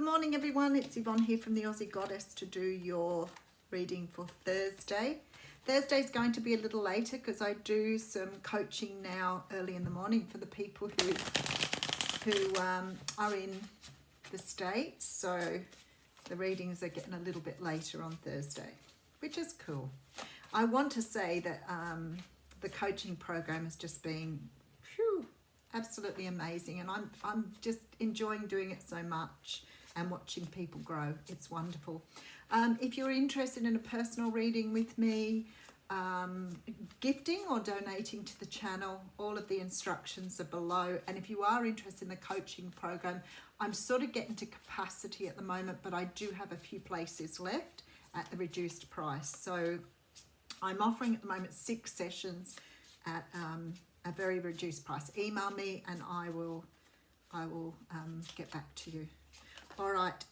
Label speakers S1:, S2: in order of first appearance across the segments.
S1: morning everyone, it's Yvonne here from the Aussie Goddess to do your reading for Thursday. Thursday's going to be a little later because I do some coaching now early in the morning for the people who are in the States, so the readings are getting a little bit later on Thursday, which is cool. I want to say that the coaching program has just been absolutely amazing, and I'm just enjoying doing it so much and watching people grow. It's wonderful. If you're interested in a personal reading with me, gifting or donating to the channel, all of the instructions are below. And if you are interested in the coaching program, I'm sort of getting to capacity at the moment, but I do have a few places left at the reduced price. So I'm offering at the moment 6 sessions at a very reduced price. Email me and I will get back to you. All right,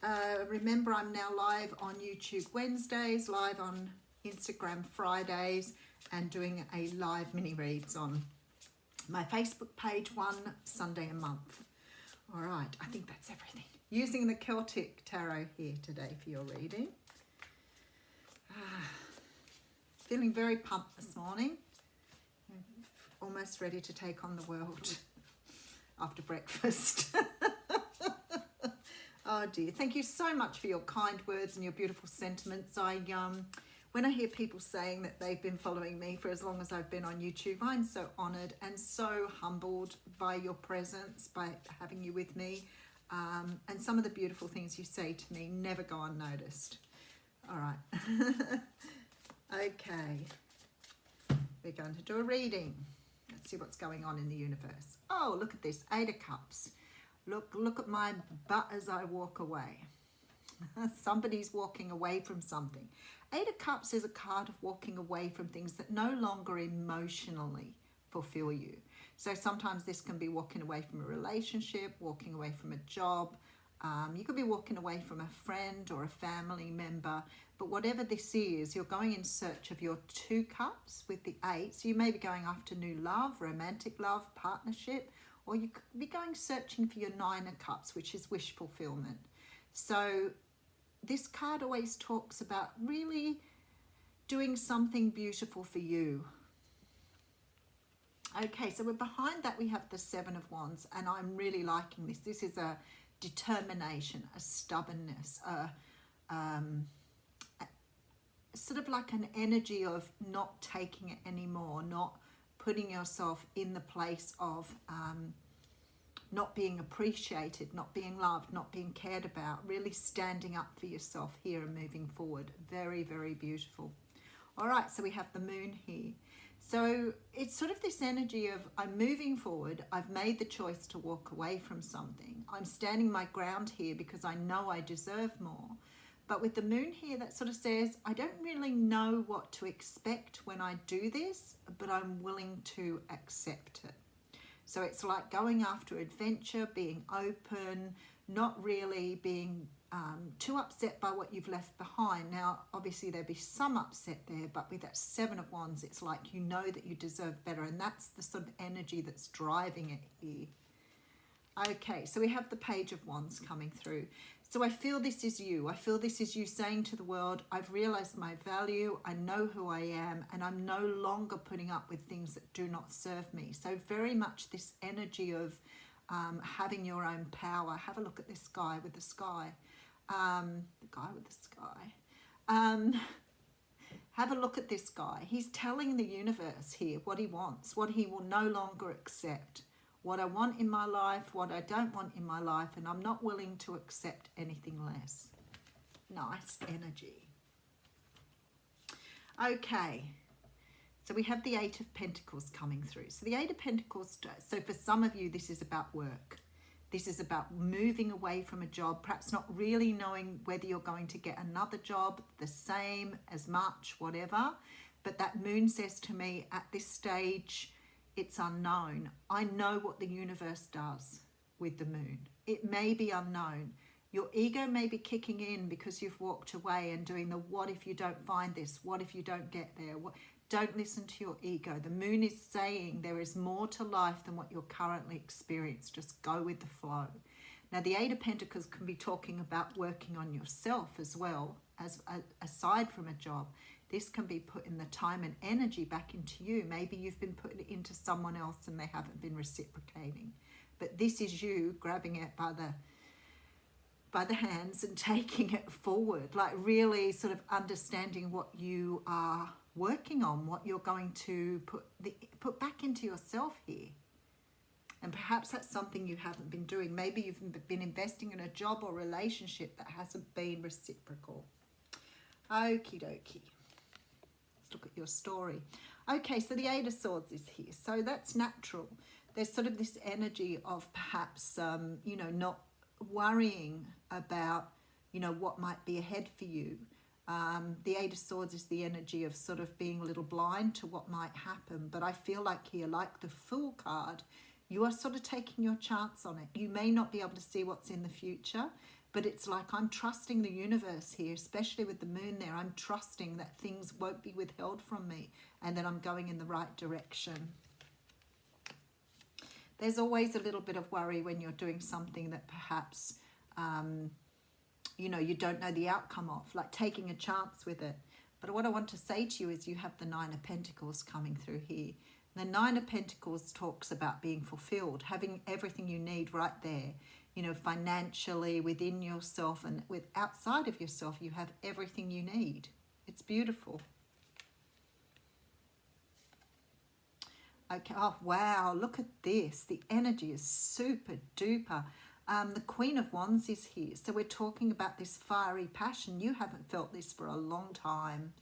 S1: remember I'm now live on YouTube Wednesdays, live on Instagram Fridays, and doing a live mini reads on my Facebook page one Sunday a month. All right, I think that's everything. Using the Celtic Tarot here today for your reading. Feeling very pumped this morning. Almost ready to take on the world after breakfast. Oh dear, thank you so much for your kind words and your beautiful sentiments. When I hear people saying that they've been following me for as long as I've been on YouTube, I'm so honoured and so humbled by your presence, by having you with me. And some of the beautiful things you say to me never go unnoticed. All right. Okay. We're going to do a reading. Let's see what's going on in the universe. Oh, look at this. 8 of Cups. Look at my butt as I walk away. Somebody's walking away from something. 8 of Cups is a card of walking away from things that no longer emotionally fulfill you. So sometimes this can be walking away from a relationship, walking away from a job. You could be walking away from a friend or a family member. But whatever this is, you're going in search of your 2 cups with the 8. So you may be going after new love, romantic love, partnership, or you could be going searching for your 9 of Cups, which is wish fulfillment. So this card always talks about really doing something beautiful for you. Okay, so we're behind that we have the 7 of Wands, and I'm really liking this. This is a determination, a stubbornness, sort of like an energy of not taking it anymore, not putting yourself in the place of not being appreciated, not being loved, not being cared about, really standing up for yourself here and moving forward. Very, very beautiful. All right, so we have the moon here. So it's sort of this energy of I'm moving forward. I've made the choice to walk away from something. I'm standing my ground here because I know I deserve more. But with the moon here, that sort of says, I don't really know what to expect when I do this, but I'm willing to accept it. So it's like going after adventure, being open, not really being too upset by what you've left behind. Now, obviously there'd be some upset there, but with that 7 of Wands, it's like you know that you deserve better, and that's the sort of energy that's driving it here. Okay, so we have the Page of Wands coming through. So I feel this is you. I feel this is you saying to the world, I've realized my value, I know who I am, and I'm no longer putting up with things that do not serve me. So very much this energy of having your own power. Have a look at this guy with the sky. The guy with the sky. Have a look at this guy. He's telling the universe here what he wants, what he will no longer accept. What I want in my life, what I don't want in my life, and I'm not willing to accept anything less. Nice energy. Okay, so we have the 8 of Pentacles coming through. So the 8 of Pentacles, so for some of you, this is about work. This is about moving away from a job, perhaps not really knowing whether you're going to get another job, the same, as much, whatever. But that moon says to me, at this stage, it's unknown. I know what the universe does with the moon. It may be unknown. Your ego may be kicking in because you've walked away and doing the what if you don't find this? What if you don't get there? Don't listen to your ego. The moon is saying there is more to life than what you're currently experiencing. Just go with the flow. Now, the Eight of Pentacles can be talking about working on yourself as well, as aside from a job. This can be putting the time and energy back into you. Maybe you've been putting it into someone else and they haven't been reciprocating. But this is you grabbing it by the hands and taking it forward, like really sort of understanding what you are working on, what you're going to put back into yourself here. And perhaps that's something you haven't been doing. Maybe you've been investing in a job or relationship that hasn't been reciprocal. Okie dokie. Let's look at your story. Okay, so the Eight of Swords is here. So that's natural. There's sort of this energy of perhaps, you know, not worrying about, you know, what might be ahead for you. The Eight of Swords is the energy of sort of being a little blind to what might happen. But I feel like here, like the Fool card, you are sort of taking your chance on it. You may not be able to see what's in the future, but it's like I'm trusting the universe here, especially with the moon there. I'm trusting that things won't be withheld from me and that I'm going in the right direction. There's always a little bit of worry when you're doing something that perhaps, you know, you don't know the outcome of, like taking a chance with it. But what I want to say to you is you have the Nine of Pentacles coming through here. The Nine of Pentacles talks about being fulfilled, having everything you need right there, you know, financially, within yourself and with outside of yourself, you have everything you need. It's beautiful. Okay, oh wow, look at this. The energy is super duper. The Queen of Wands is here. So we're talking about this fiery passion. You haven't felt this for a long time.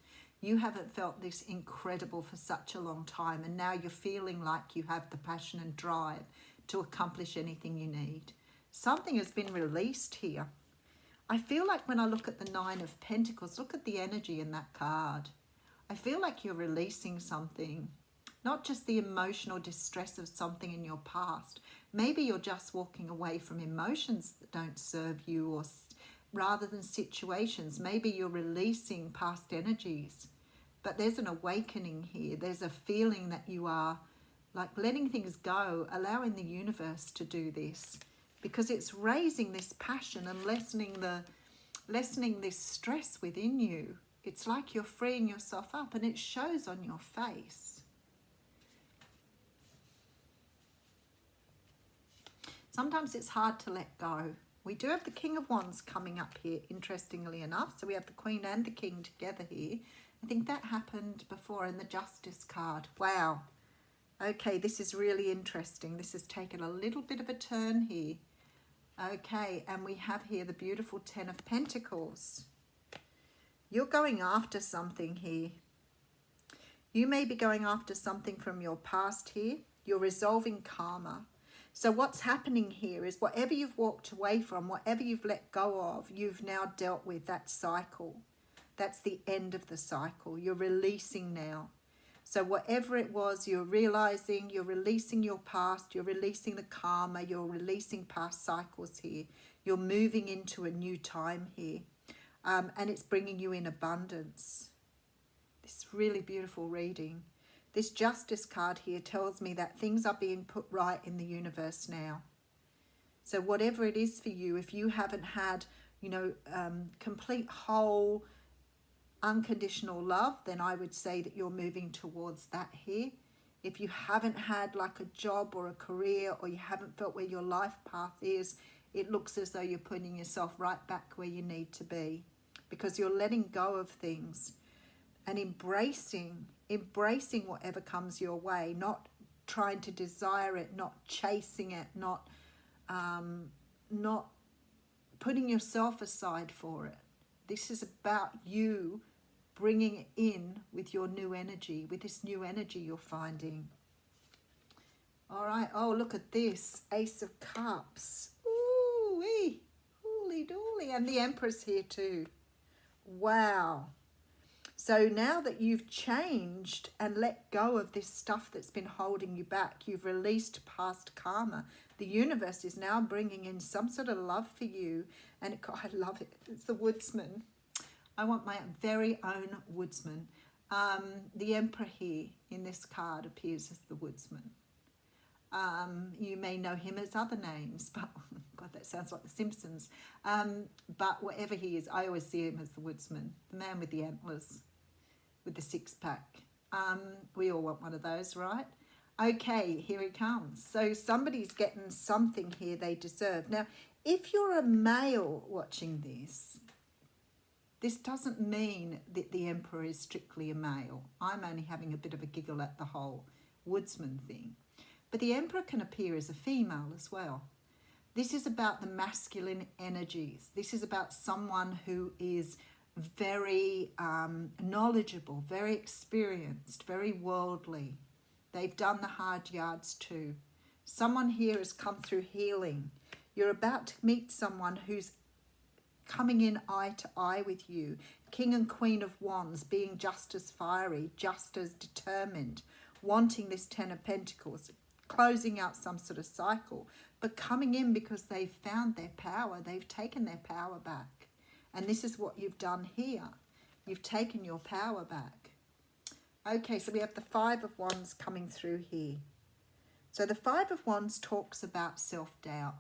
S1: You haven't felt this incredible for such a long time, and now you're feeling like you have the passion and drive to accomplish anything you need. Something has been released here. I feel like when I look at the Nine of Pentacles, look at the energy in that card. I feel like you're releasing something, not just the emotional distress of something in your past. Maybe you're just walking away from emotions that don't serve you, or rather than situations. Maybe you're releasing past energies. But there's an awakening here. There's a feeling that you are like letting things go, allowing the universe to do this, because it's raising this passion and lessening this stress within you. It's like you're freeing yourself up, and it shows on your face. Sometimes it's hard to let go. We do have the King of Wands coming up here, interestingly enough. So we have the Queen and the King together here. I think that happened before in the Justice card. Wow. Okay, this is really interesting. This has taken a little bit of a turn here. Okay, and we have here the beautiful Ten of Pentacles. You're going after something here. You may be going after something from your past here. You're resolving karma. So what's happening here is whatever you've walked away from, whatever you've let go of, you've now dealt with that cycle. That's the end of the cycle. You're releasing now. So whatever it was, you're realizing, you're releasing your past, you're releasing the karma, you're releasing past cycles here. You're moving into a new time here. And it's bringing you in abundance. This really beautiful reading. This Justice card here tells me that things are being put right in the universe now. So whatever it is for you, if you haven't had, you know, complete whole unconditional love, then I would say that you're moving towards that here. If you haven't had like a job or a career, or you haven't felt where your life path is, it looks as though you're putting yourself right back where you need to be, because you're letting go of things and embracing whatever comes your way, not trying to desire it, not chasing it, not putting yourself aside for it. This is about you bringing it in with your new energy, with this new energy you're finding. All right. Oh, look at this. Ace of Cups. Ooh-wee. Hooly-dooly. And the Empress here too. Wow. So now that you've changed and let go of this stuff that's been holding you back, you've released past karma, the universe is now bringing in some sort of love for you. And I love it. It's the Woodsman. I want my very own Woodsman. The Emperor here in this card appears as the Woodsman. You may know him as other names, but God, that sounds like The Simpsons. But whatever he is, I always see him as the woodsman, the man with the antlers, with the six-pack. We all want one of those, right? Okay, here he comes. So somebody's getting something here they deserve. Now, if you're a male watching this, this doesn't mean that the Emperor is strictly a male. I'm only having a bit of a giggle at the whole woodsman thing. But the Emperor can appear as a female as well. This is about the masculine energies. This is about someone who is very knowledgeable, very experienced, very worldly. They've done the hard yards too. Someone here has come through healing. You're about to meet someone who's coming in eye to eye with you. King and Queen of Wands, being just as fiery, just as determined, wanting this Ten of Pentacles, closing out some sort of cycle, but coming in because they've found their power. They've taken their power back. And this is what you've done here. You've taken your power back. Okay, so we have the Five of Wands coming through here. So the Five of Wands talks about self-doubt.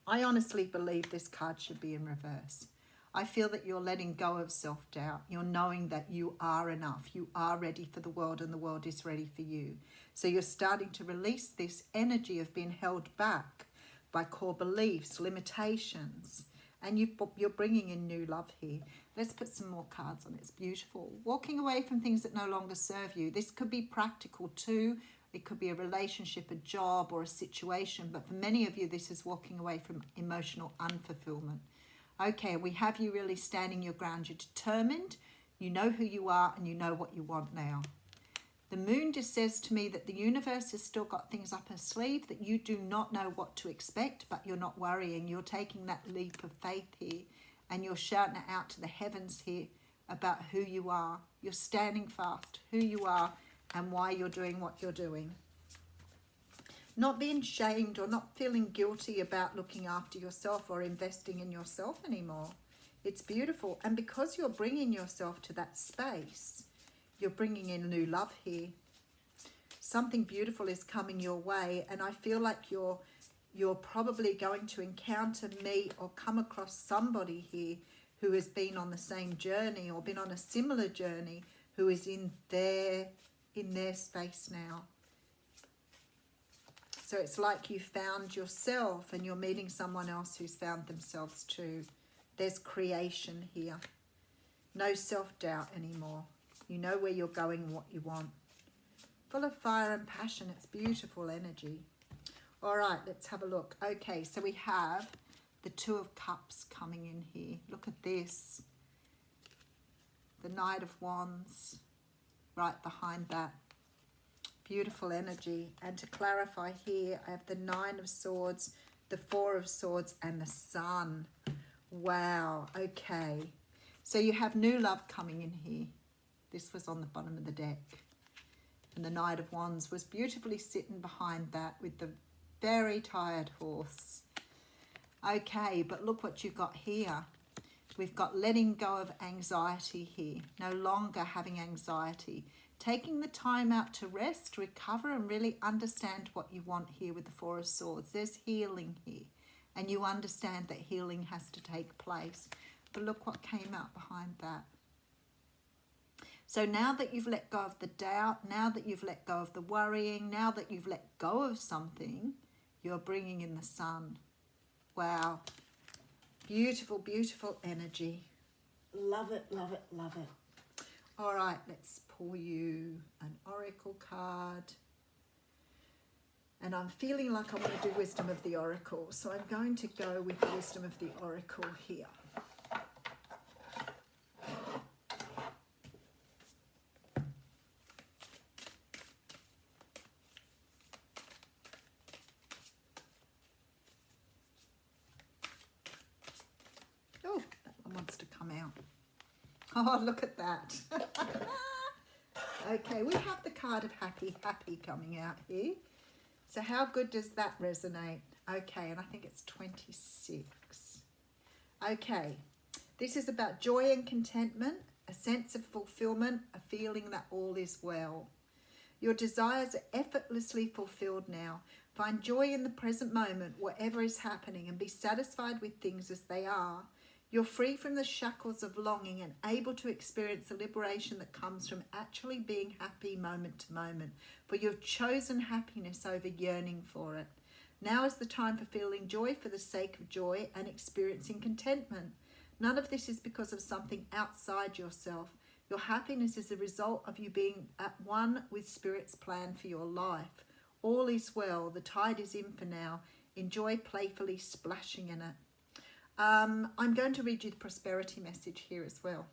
S1: I honestly believe this card should be in reverse. I feel that you're letting go of self-doubt. You're knowing that you are enough. You are ready for the world and the world is ready for you. So you're starting to release this energy of being held back by core beliefs, limitations. And you're bringing in new love here. Let's put some more cards on. It's beautiful. Walking away from things that no longer serve you. This could be practical too. It could be a relationship, a job, or a situation. But for many of you, this is walking away from emotional unfulfillment. Okay, we have you really standing your ground. You're determined. You know who you are and you know what you want now. The moon just says to me that the universe has still got things up her sleeve, that you do not know what to expect, but you're not worrying. You're taking that leap of faith here and you're shouting it out to the heavens here about who you are. You're standing fast, who you are and why you're doing what you're doing. Not being shamed or not feeling guilty about looking after yourself or investing in yourself anymore. It's beautiful. And because you're bringing yourself to that space, you're bringing in new love here. Something beautiful is coming your way. And I feel like you're probably going to encounter, meet or come across somebody here who has been on the same journey or been on a similar journey, who is in their space now. So it's like you found yourself and you're meeting someone else who's found themselves too. There's creation here. No self-doubt anymore. You know where you're going, what you want. Full of fire and passion. It's beautiful energy. All right, let's have a look. Okay, so we have the Two of Cups coming in here. Look at this. The Knight of Wands right behind that. Beautiful energy. And to clarify here, I have the Nine of Swords, the Four of Swords, and the Sun. Wow, okay. So you have new love coming in here. This was on the bottom of the deck. And the Knight of Wands was beautifully sitting behind that with the very tired horse. Okay, but look what you've got here. We've got letting go of anxiety here. No longer having anxiety. Taking the time out to rest, recover, and really understand what you want here with the Four of Swords. There's healing here. And you understand that healing has to take place. But look what came out behind that. So now that you've let go of the doubt, now that you've let go of the worrying, now that you've let go of something, you're bringing in the sun. Wow. Beautiful, beautiful energy. Love it, love it, love it. All right, let's pull you an oracle card. And I'm feeling like I want to do Wisdom of the Oracle. So I'm going to go with the Wisdom of the Oracle here. Oh, that one wants to come out. Oh, look at that. Okay, we have the card of happy, happy coming out here. So how good does that resonate? Okay, and I think it's 26. Okay, this is about joy and contentment, a sense of fulfillment, a feeling that all is well. Your desires are effortlessly fulfilled now. Find joy in the present moment, whatever is happening, and be satisfied with things as they are. You're free from the shackles of longing and able to experience the liberation that comes from actually being happy moment to moment, for you've chosen happiness over yearning for it. Now is the time for feeling joy for the sake of joy and experiencing contentment. None of this is because of something outside yourself. Your happiness is a result of you being at one with Spirit's plan for your life. All is well. The tide is in for now. Enjoy playfully splashing in it. I'm going to read you the prosperity message here as well.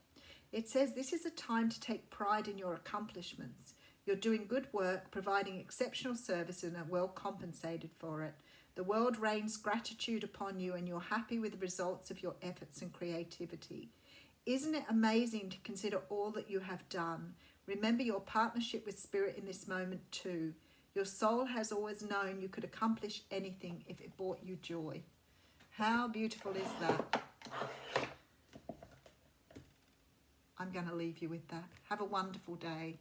S1: It says, this is a time to take pride in your accomplishments. You're doing good work, providing exceptional service and are well compensated for it. The world rains gratitude upon you and you're happy with the results of your efforts and creativity. Isn't it amazing to consider all that you have done? Remember your partnership with Spirit in this moment too. Your soul has always known you could accomplish anything if it brought you joy. How beautiful is that? I'm going to leave you with that. Have a wonderful day.